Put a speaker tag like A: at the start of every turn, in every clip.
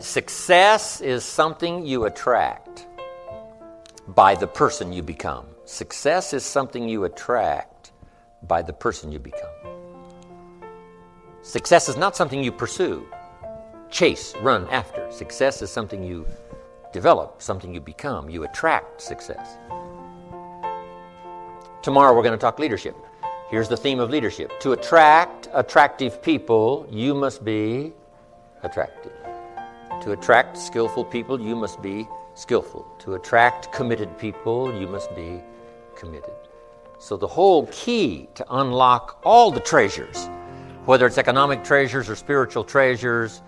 A: Success is something you attract by the person you become. Success is something you attract by the person you become. Success is not something you pursue, chase, run after. Success is something you develop, something you become. You attract success. Tomorrow we're going to talk leadership. Here's the theme of leadership. To attract attractive people, you must be attractive. To attract skillful people, you must be skillful. To attract committed people, you must be committed. So the whole key to unlock all the treasures, whether it's economic treasures or spiritual treasures,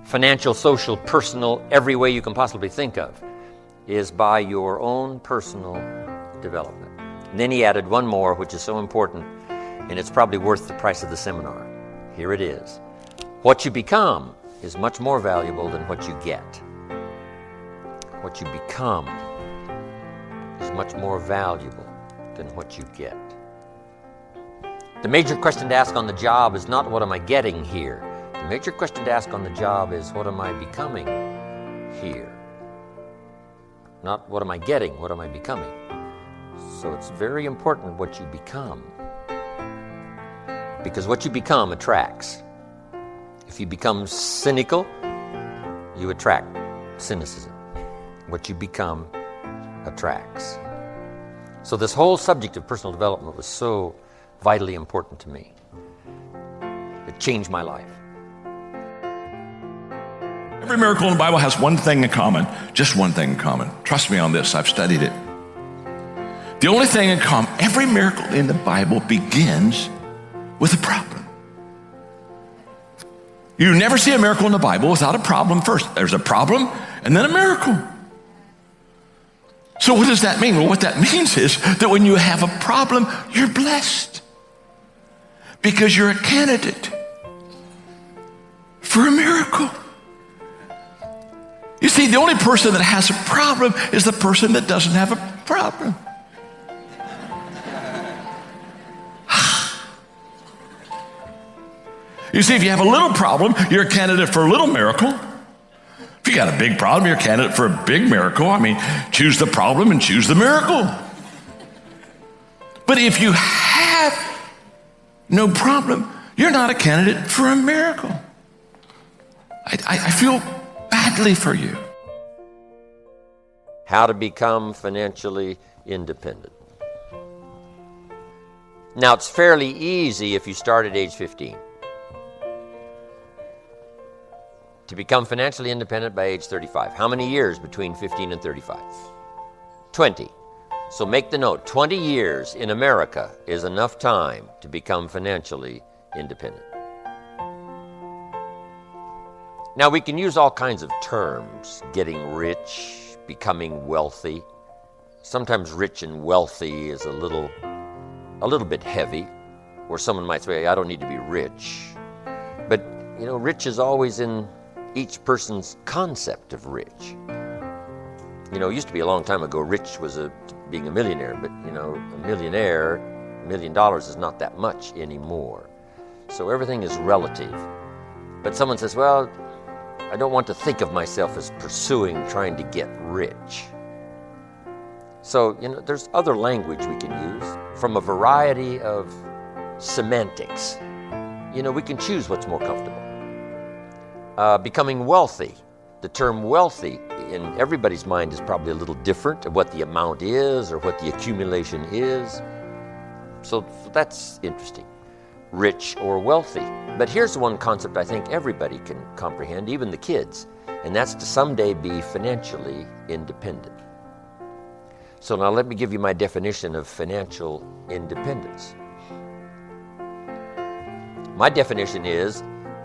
A: financial, social, personal, every way you can possibly think of, is by your own personal development. And then he added one more, which is so important, and it's probably worth the price of the seminar. Here it is. What you become is much more valuable than what you get. What you become is much more valuable than what you get. The major question to ask on the job is not what am I getting here? The major question to ask on the job is what am I becoming here? Not what am I getting, what am I becoming? So it's very important what you become. Because what you become attracts. If you become cynical, you attract cynicism. What you become attracts. So this whole subject of personal development was so vitally important to me. It changed my life.
B: Every miracle in the Bible has one thing in common, just one thing in common. Trust me on this, I've studied it. The only thing in common, every miracle in the Bible begins with a problem. You never see a miracle in the Bible without a problem first. There's a problem and then a miracle. So what does that mean? Well, what that means is that when you have a problem, you're blessed because you're a candidate for a miracle. You see, the only person that has a problem is the person that doesn't have a problem. You see, if you have a little problem, you're a candidate for a little miracle. If you got a big problem, you're a candidate for a big miracle. I mean, choose the problem and choose the miracle. But if you have no problem, you're not a candidate for a miracle. I feel badly for you.
A: How to become financially independent. Now, it's fairly easy if you start at age 15. To become financially independent by age 35. How many years between 15 and 35? 20. So make the note, 20 years in America is enough time to become financially independent. Now we can use all kinds of terms, getting rich, becoming wealthy. Sometimes rich and wealthy is a little bit heavy, or someone might say, I don't need to be rich. But, you know, rich is always in each person's concept of rich. You know, it used to be a long time ago, rich was being a millionaire, but, you know, a millionaire, $1 million is not that much anymore. So everything is relative. But someone says, well, I don't want to think of myself as trying to get rich. So, you know, there's other language we can use from a variety of semantics. You know, we can choose what's more comfortable. Becoming wealthy. The term wealthy in everybody's mind is probably a little different of what the amount is or what the accumulation is. So that's interesting. Rich or wealthy. But here's one concept I think everybody can comprehend, even the kids, and that's to someday be financially independent. So now let me give you my definition of financial independence. My definition is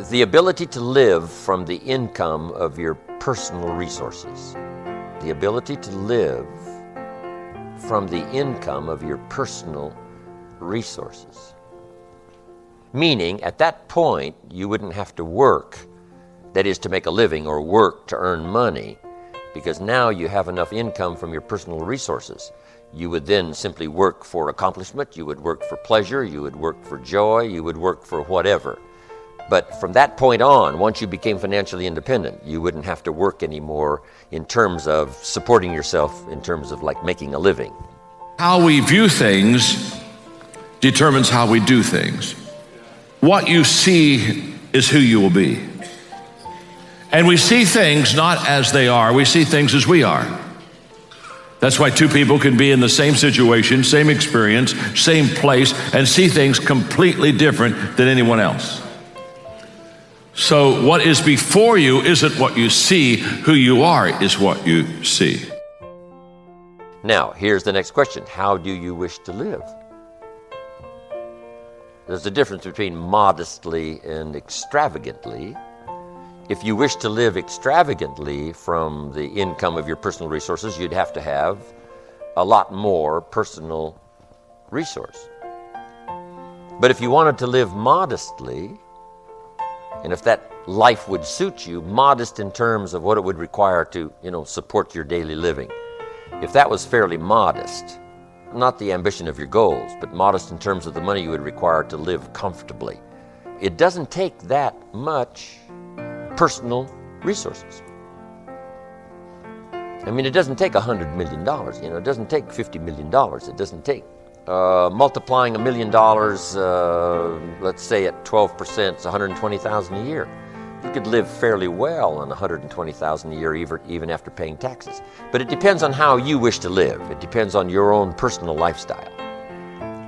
A: the ability to live from the income of your personal resources. The ability to live from the income of your personal resources. Meaning, at that point, you wouldn't have to work, that is to make a living or work to earn money, because now you have enough income from your personal resources. You would then simply work for accomplishment, you would work for pleasure, you would work for joy, you would work for whatever. But from that point on, once you became financially independent, you wouldn't have to work anymore in terms of supporting yourself, in terms of like making a living.
B: How we view things determines how we do things. What you see is who you will be. And we see things not as they are, we see things as we are. That's why two people can be in the same situation, same experience, same place, and see things completely different than anyone else. So what is before you isn't what you see, who you are is what you see.
A: Now, here's the next question. How do you wish to live? There's a difference between modestly and extravagantly. If you wish to live extravagantly from the income of your personal resources, you'd have to have a lot more personal resource. But if you wanted to live modestly, and if that life would suit you, modest in terms of what it would require to, support your daily living, if that was fairly modest, not the ambition of your goals, but modest in terms of the money you would require to live comfortably, it doesn't take that much personal resources. I mean, it doesn't take $100 million, it doesn't take $50 million, it doesn't take multiplying $1 million, let's say at 12%, it's $120,000 a year. You could live fairly well on $120,000 a year, even after paying taxes. But it depends on how you wish to live. It depends on your own personal lifestyle.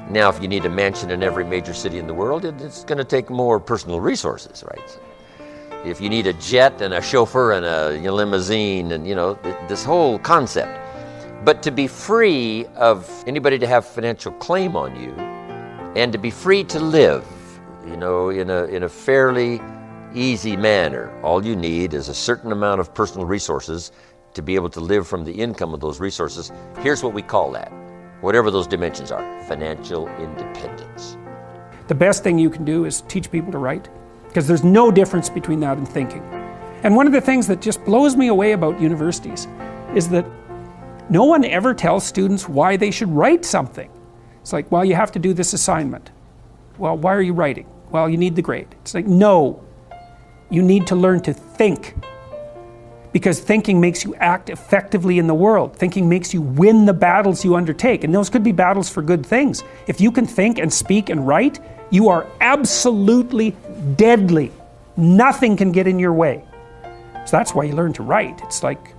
A: Now, if you need a mansion in every major city in the world, it's going to take more personal resources, right? If you need a jet and a chauffeur and a limousine and, this whole concept. But to be free of anybody to have financial claim on you and to be free to live, in a fairly easy manner, all you need is a certain amount of personal resources to be able to live from the income of those resources. Here's what we call that, whatever those dimensions are, financial independence.
C: The best thing you can do is teach people to write, because there's no difference between that and thinking. And one of the things that just blows me away about universities is that no one ever tells students why they should write something. It's like, well, you have to do this assignment. Well, why are you writing? Well, you need the grade. It's like, no, you need to learn to think. Because thinking makes you act effectively in the world. Thinking makes you win the battles you undertake. And those could be battles for good things. If you can think and speak and write, you are absolutely deadly. Nothing can get in your way. So that's why you learn to write. It's like,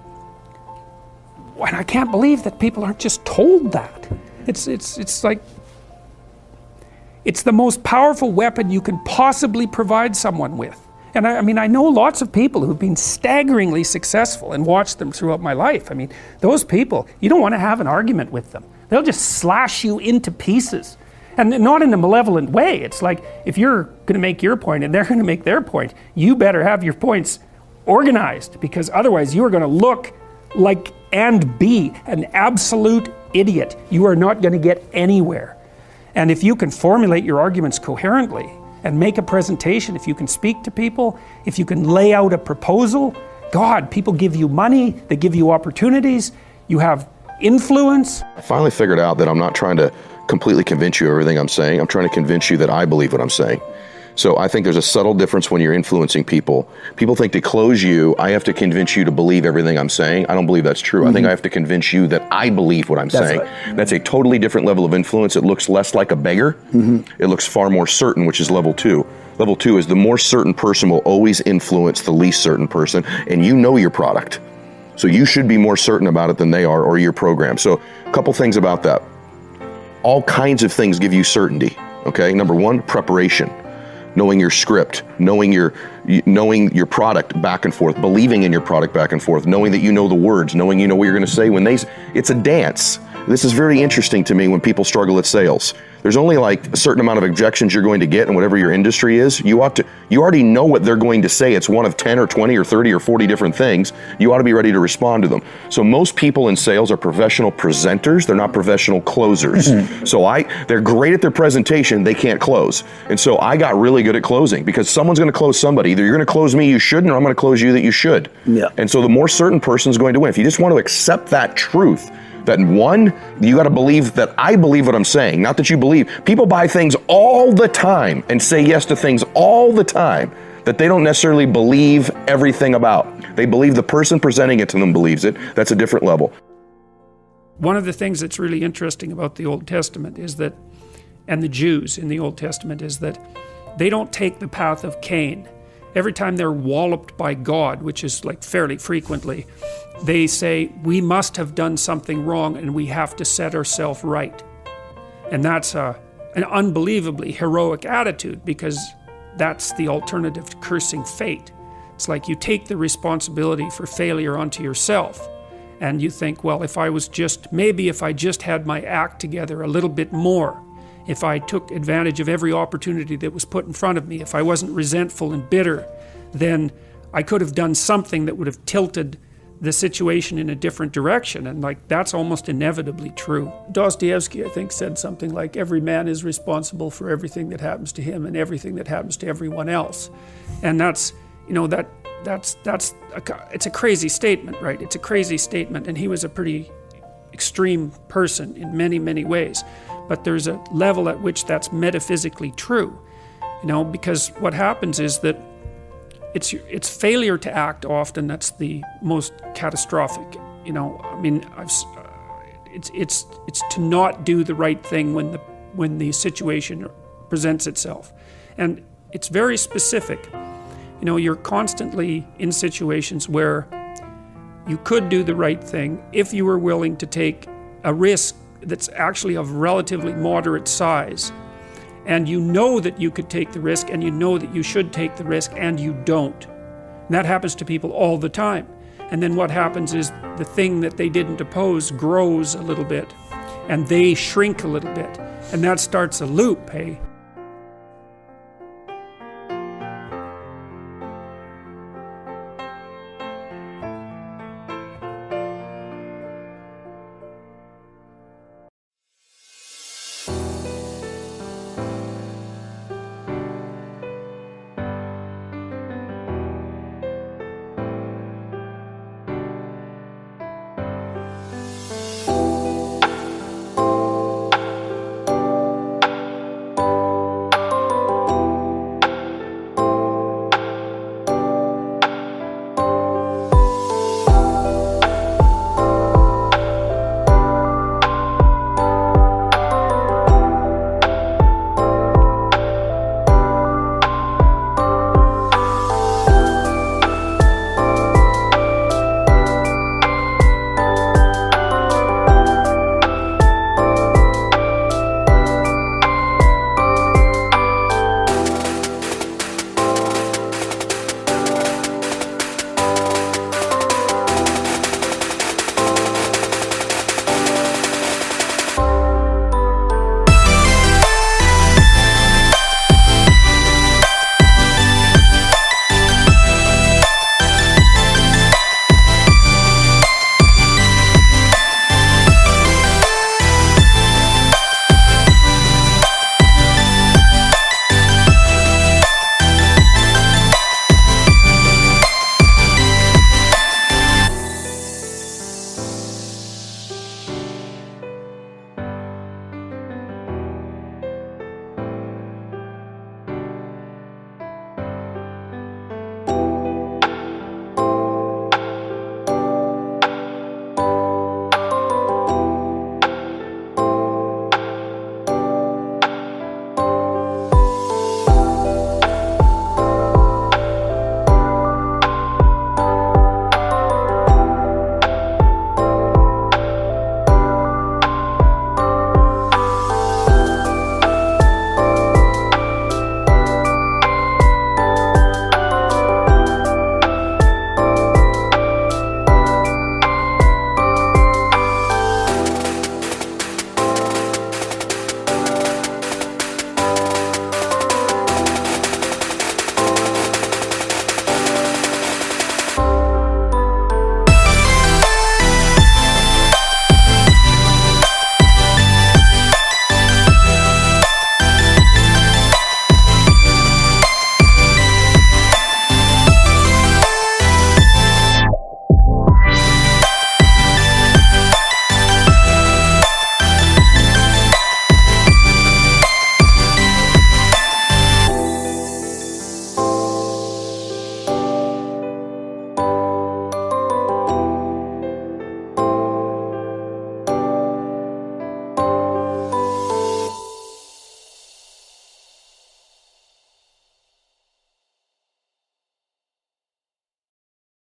C: and I can't believe that people aren't just told that. It's like, it's the most powerful weapon you can possibly provide someone with. And I know lots of people who've been staggeringly successful and watched them throughout my life. I mean, those people, you don't want to have an argument with them. They'll just slash you into pieces. And not in a malevolent way. It's like, if you're going to make your point and they're going to make their point, you better have your points organized, because otherwise you are going to look like and be an absolute idiot. You are not going to get anywhere. And if you can formulate your arguments coherently and make a presentation, if you can speak to people, if you can lay out a proposal, God, people give you money, they give you opportunities, you have influence.
D: I finally figured out that I'm not trying to completely convince you of everything I'm saying. I'm trying to convince you that I believe what I'm saying. So I think there's a subtle difference when you're influencing people. People think to close you, I have to convince you to believe everything I'm saying. I don't believe that's true. Mm-hmm. I think I have to convince you that I believe what I'm saying. Right. That's a totally different level of influence. It looks less like a beggar. Mm-hmm. It looks far more certain, which is level 2. Level 2 is the more certain person will always influence the least certain person, and you know your product. So you should be more certain about it than they are, or your program. So a couple things about that. All kinds of things give you certainty, okay? Number 1, preparation. Knowing your script, knowing your product back and forth, believing in your product back and forth, knowing that you know the words, knowing you know what you're going to say it's a dance. This is very interesting to me when people struggle at sales. There's only like a certain amount of objections you're going to get in whatever your industry is. You already know what they're going to say. It's one of 10 or 20 or 30 or 40 different things. You ought to be ready to respond to them. So most people in sales are professional presenters. They're not professional closers. Mm-hmm. So they're great at their presentation. They can't close. And so I got really good at closing, because someone's going to close somebody. Either you're going to close me, you shouldn't, or I'm going to close you that you should. Yeah. And so the more certain person's going to win. If you just want to accept that truth, That one, you got to believe that I believe what I'm saying, not that you believe. People buy things all the time and say yes to things all the time that they don't necessarily believe everything about. They believe the person presenting it to them believes it. That's a different level.
C: One of the things that's really interesting about the Old Testament is that, and the Jews in the Old Testament, is that they don't take the path of Cain. Every time they're walloped by God, which is like fairly frequently, they say, we must have done something wrong and we have to set ourselves right. And that's an unbelievably heroic attitude, because that's the alternative to cursing fate. It's like you take the responsibility for failure onto yourself, and you think, well, if I just had my act together a little bit more, if I took advantage of every opportunity that was put in front of me, if I wasn't resentful and bitter, then I could have done something that would have tilted the situation in a different direction. And like, that's almost inevitably true. Dostoevsky, I think, said something like, every man is responsible for everything that happens to him and everything that happens to everyone else. And that's, it's a crazy statement, right? It's a crazy statement. And he was a pretty extreme person in many, many ways. But there's a level at which that's metaphysically true, because what happens is that it's failure to act often that's the most catastrophic. It's to not do the right thing when the situation presents itself, and it's very specific. You're constantly in situations where you could do the right thing if you were willing to take a risk that's actually of relatively moderate size, and you know that you could take the risk, and you know that you should take the risk, and you don't. And that happens to people all the time. And then what happens is the thing that they didn't oppose grows a little bit, and they shrink a little bit, and that starts a loop, hey?